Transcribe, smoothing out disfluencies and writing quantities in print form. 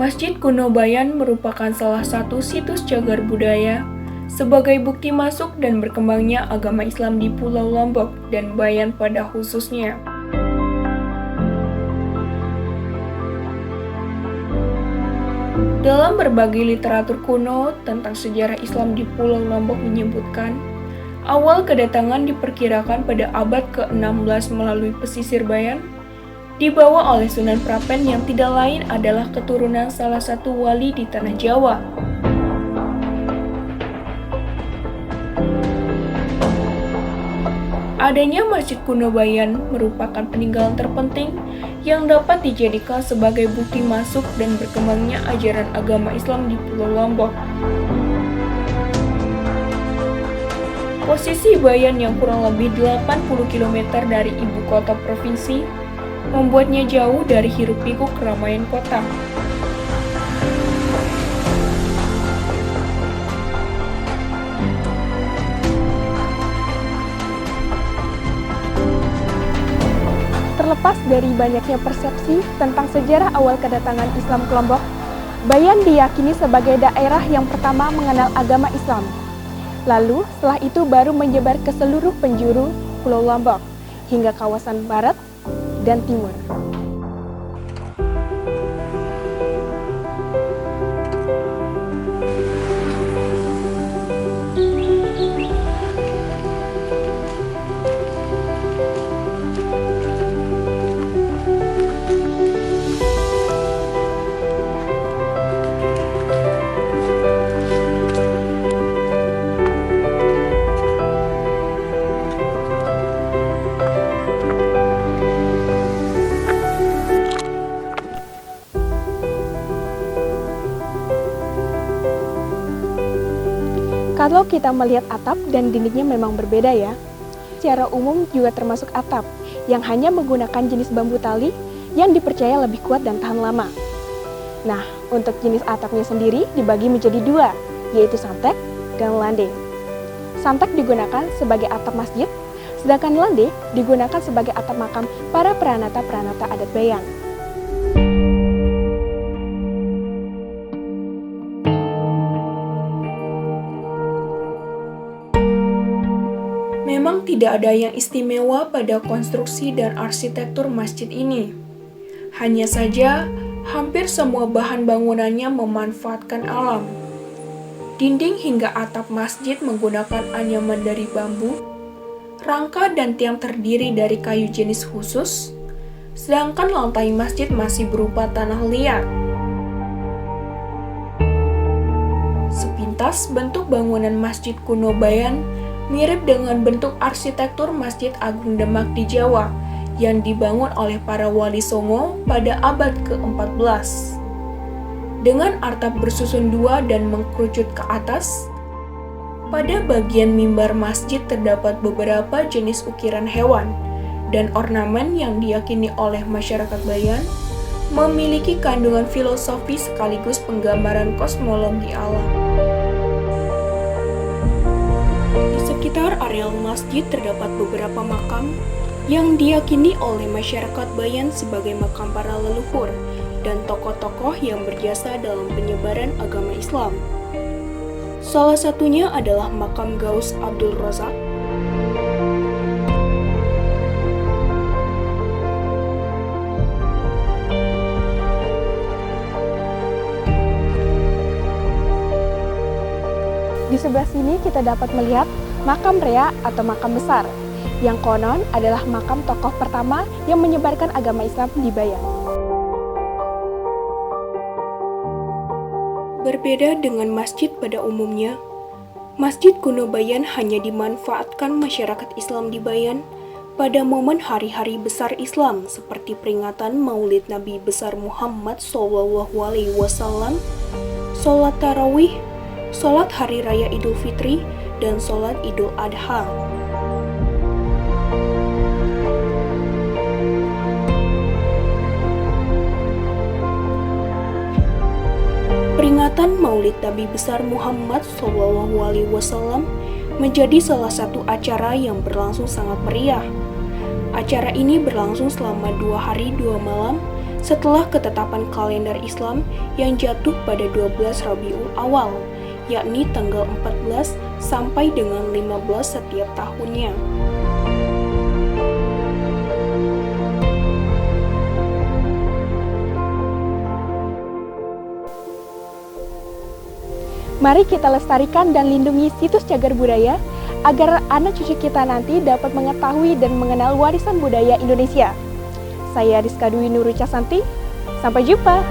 Masjid Kuno Bayan merupakan salah satu situs cagar budaya sebagai bukti masuk dan berkembangnya agama Islam di Pulau Lombok dan Bayan pada khususnya. Dalam berbagai literatur kuno tentang sejarah Islam di Pulau Lombok menyebutkan, awal kedatangan diperkirakan pada abad ke-16 melalui pesisir Bayan, dibawa oleh Sunan Prapen yang tidak lain adalah keturunan salah satu wali di tanah Jawa. Adanya Masjid Kuno Bayan merupakan peninggalan terpenting yang dapat dijadikan sebagai bukti masuk dan berkembangnya ajaran agama Islam di Pulau Lombok. Posisi Bayan yang kurang lebih 80 km dari ibu kota provinsi membuatnya jauh dari hiruk-pikuk keramaian kota. Terlepas dari banyaknya persepsi tentang sejarah awal kedatangan Islam ke Lombok, Bayan diyakini sebagai daerah yang pertama mengenal agama Islam. Lalu, setelah itu baru menyebar ke seluruh penjuru Pulau Lombok, hingga kawasan barat dan timur. Kalau kita melihat atap dan dindingnya memang berbeda ya. Secara umum juga termasuk atap yang hanya menggunakan jenis bambu tali yang dipercaya lebih kuat dan tahan lama. Nah, untuk jenis atapnya sendiri dibagi menjadi dua, yaitu santek dan lande. Santek digunakan sebagai atap masjid, sedangkan lande digunakan sebagai atap makam para peranata-peranata adat Bayan. Memang tidak ada yang istimewa pada konstruksi dan arsitektur masjid ini. Hanya saja, hampir semua bahan bangunannya memanfaatkan alam. Dinding hingga atap masjid menggunakan anyaman dari bambu, rangka dan tiang terdiri dari kayu jenis khusus, sedangkan lantai masjid masih berupa tanah liat. Sepintas bentuk bangunan Masjid Kuno Bayan mirip dengan bentuk arsitektur Masjid Agung Demak di Jawa yang dibangun oleh para wali Songo pada abad ke-14. Dengan atap bersusun dua dan mengkerucut ke atas, pada bagian mimbar masjid terdapat beberapa jenis ukiran hewan dan ornamen yang diyakini oleh masyarakat Bayan memiliki kandungan filosofi sekaligus penggambaran kosmologi alam. Di sekitar areal masjid terdapat beberapa makam yang diyakini oleh masyarakat Bayan sebagai makam para leluhur dan tokoh-tokoh yang berjasa dalam penyebaran agama Islam. Salah satunya adalah makam Gaus Abdul Razak, Di sebelah sini kita dapat melihat makam Rea atau makam besar, yang konon adalah makam tokoh pertama yang menyebarkan agama Islam di Bayan. Berbeda dengan masjid pada umumnya, Masjid Kuno Bayan hanya dimanfaatkan masyarakat Islam di Bayan pada momen hari-hari besar Islam seperti peringatan Maulid Nabi besar Muhammad SAW, sholat tarawih, sholat Hari Raya Idul Fitri, dan sholat Idul Adha. Peringatan Maulid Nabi besar Muhammad SAW menjadi salah satu acara yang berlangsung sangat meriah. Acara ini berlangsung selama 2 hari 2 malam setelah ketetapan kalender Islam yang jatuh pada 12 Rabiul Awal, yakni tanggal 14 sampai dengan 15 setiap tahunnya. Mari kita lestarikan dan lindungi situs cagar budaya agar anak cucu kita nanti dapat mengetahui dan mengenal warisan budaya Indonesia. Saya Rizka Dwi Nuru Casanti, sampai jumpa!